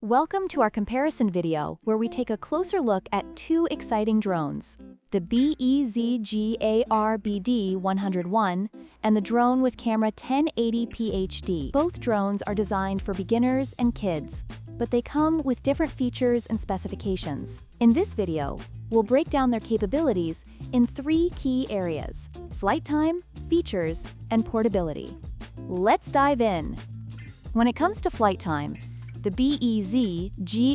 Welcome to our comparison video where we take a closer look at two exciting drones, the BEZGAR BD101 and the drone with camera 1080p HD. Both drones are designed for beginners and kids, but they come with different features and specifications. In this video, we'll break down their capabilities in three key areas: flight time, features, and portability. Let's dive in. When it comes to flight time, the BEZGAR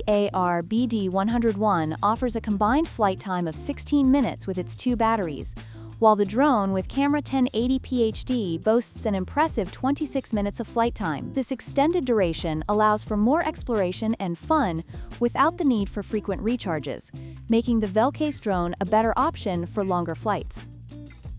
BD101 offers a combined flight time of 16 minutes with its two batteries, while the drone with camera 1080p HD boasts an impressive 26 minutes of flight time. This extended duration allows for more exploration and fun without the need for frequent recharges, making the Velcase drone a better option for longer flights.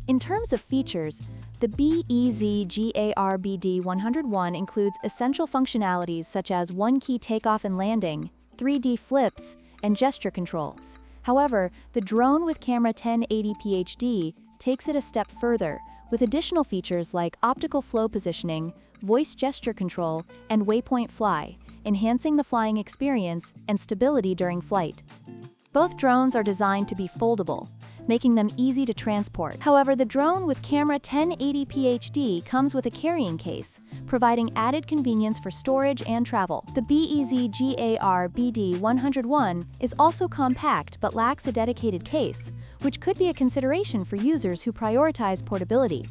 In terms of features, the BEZGAR BD101 includes essential functionalities such as one-key takeoff and landing, 3D flips, and gesture controls. However, the drone with camera 1080p HD takes it a step further, with additional features like optical flow positioning, voice gesture control, and waypoint fly, enhancing the flying experience and stability during flight. Both drones are designed to be foldable, making them easy to transport. However, the drone with camera 1080p HD comes with a carrying case, providing added convenience for storage and travel. The BEZGAR BD101 is also compact but lacks a dedicated case, which could be a consideration for users who prioritize portability.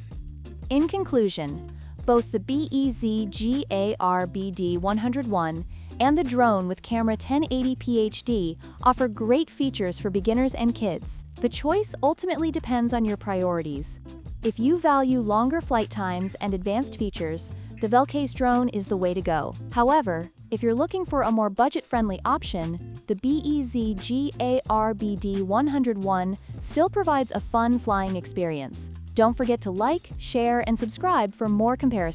In conclusion, both the BEZGAR BD101 and the drone with camera 1080p HD offer great features for beginners and kids. The choice ultimately depends on your priorities. If you value longer flight times and advanced features, the Velcase drone is the way to go. However, if you're looking for a more budget-friendly option, the BEZGAR BD101 still provides a fun flying experience. Don't forget to like, share, and subscribe for more comparisons.